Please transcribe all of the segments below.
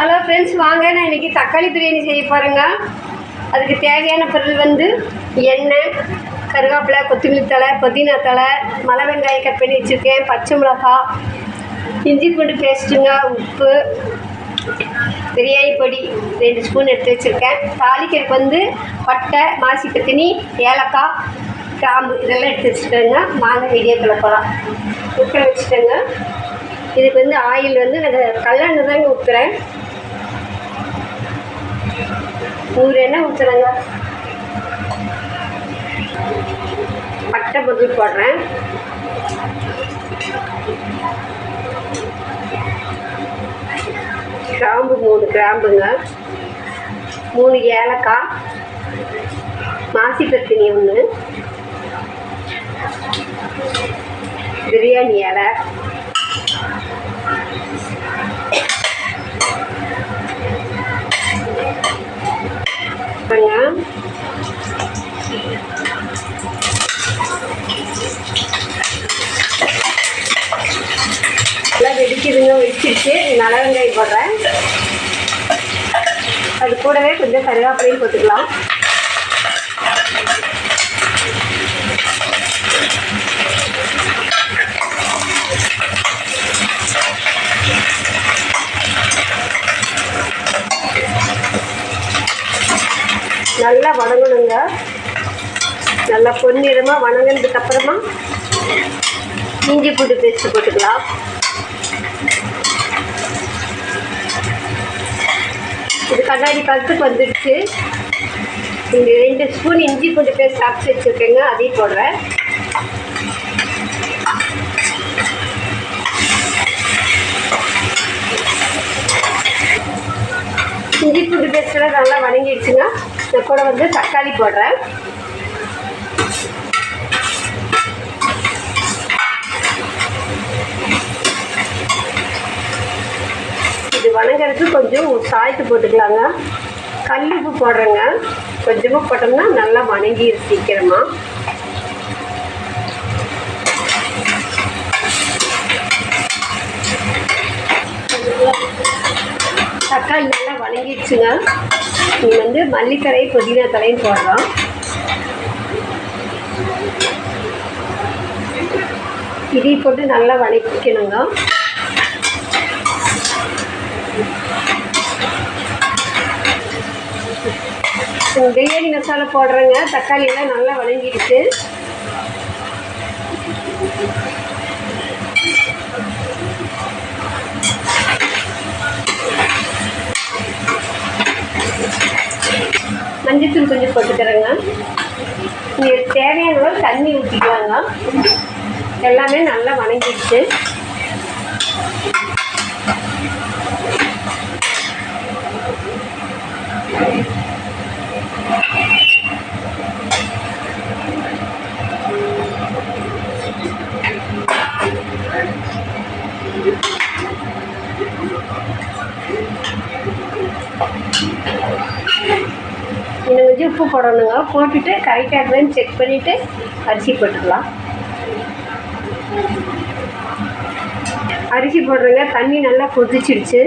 Hello friends, வாங்க நான் இன்றைக்கி தக்காளி பிரியாணி செய்ய போகிறேங்க. அதுக்கு தேவையான பொருள் வந்து எண்ணெய், கருவேப்பிலை, கொத்தமல்லி தழை, புதினா தழை, மலை வெங்காயம் கட் பண்ணி வச்சுருக்கேன், பச்சை மிளகா, இஞ்சி பூண்டு பேஸ்ட்டுங்க, உப்பு, பிரியாணி பொடி 2 ஸ்பூன் எடுத்து வச்சுருக்கேன். தாளிக்கிறதுக்கு வந்து பட்டை, மாசி பத்தினி, ஏலக்காய், கிராம்பு இதெல்லாம் எடுத்து வச்சுட்டேங்க. வாங்க வீடியோக்குள்ள போகலாம். குக்கரை வச்சுட்டேங்க. இதுக்கு வந்து ஆயில் வந்து நான் கல்லெண்ணெய் தாங்க ஊற்றுறேன். 100 எண்ணெய் ஊற்றுறேங்க. பட்டை பொருள் போடுறேன். கிராம்பு 3 கிராம்புங்க, 3 ஏலக்காய், மாசி பத்தினி 1, பிரியாணி இலை, எல்லாம் வெடிக்குதுங்க. வெடிச்சிருச்சு. நல்ல வெங்காயம் போடுறேன். அது கூடவே கொஞ்சம் கருவேப்பிலையும் போட்டுக்கலாம். நல்லா வதங்கணுங்க. நல்லா பொன்னிறமாக வதங்கினதுக்கு அப்புறமா இஞ்சி பூண்டு பேஸ்ட்டு போட்டுக்கலாம். இது கண்ணாடி பழத்துக்கு வந்துடுச்சு. இந்த 2 ஸ்பூன் இஞ்சி பூண்டு பேஸ்ட் அரைச்சி வச்சுருக்கேங்க, அதையும் போடுறேன். இஞ்சி பூண்டு பேஸ்ட்டெல்லாம் நல்லா வதங்கிடுச்சுங்க. இது கூட வந்து தக்காளி போடுறேன். இது வதங்கிறதுக்கு கொஞ்சம் சாய்த்து போட்டுக்கலாங்க. கல் உப்பு போடுறேங்க. கொஞ்சமாக போட்டோம்னா நல்லா வதங்கிடும் சீக்கிரமாக. தக்காளி நல்லா வதங்கிடுச்சுங்க. இது வந்து மல்லித்தழை, புதினா தலையும் போடுறோம். இதையும் போட்டு நல்லா வதக்கிக்கணுங்க. பிரியாணி மசாலா போடுறேங்க. தக்காளி எல்லாம் நல்லா வதங்கிடுச்சு. மஞ்சத்தூள் கொஞ்சம் போட்டுக்கிறேங்க. நீங்கள் தேவையான அளவு தண்ணி ஊற்றிக்கலாங்க. எல்லாமே நல்லா வதங்கிடுச்சு. இன்னும் கொஞ்சம் உப்பு போடணுங்க. போட்டுட்டு கரெக்டாக இருக்குதுன்னு செக் பண்ணிவிட்டு அரிசி போட்டுக்கலாம். அரிசி போடுறேங்க. தண்ணி நல்லா கொதிச்சிடுச்சு.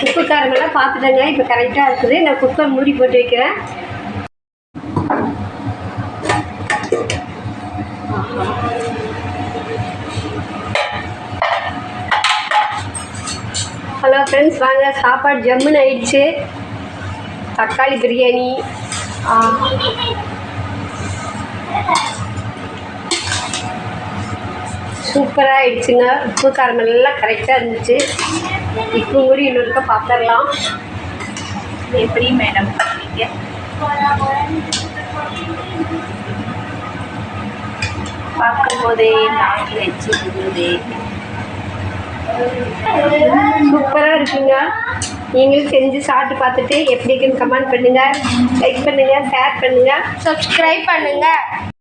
உப்பு காரமெல்லாம் பார்த்துட்டேங்க. இப்போ கரெக்டாக இருக்குது. நான் குக்கர் மூடி போட்டு வைக்கிறேன். ஹலோ ஃப்ரெண்ட்ஸ், வாங்க சாப்பாடு ஜம்முன்னு ஆயிடுச்சு. தக்காளி பிரியாணி சூப்பராக ஆயிடுச்சுங்க. உப்பு காரம் எல்லாம் கரெக்டாக இருந்துச்சு. இப்போ கூட இன்னொருக்க பார்த்துடலாம். எப்படி மேடம் பார்க்கும்போதே நாக்கு வச்சு சூப்பராக இருக்குங்க. நீங்களும் செஞ்சு சாப்பிட்டு பார்த்துட்டு எப்படி இருக்குன்னு கமெண்ட் பண்ணுங்கள், லைக் பண்ணுங்கள், ஷேர் பண்ணுங்கள், சப்ஸ்கிரைப் பண்ணுங்கள்.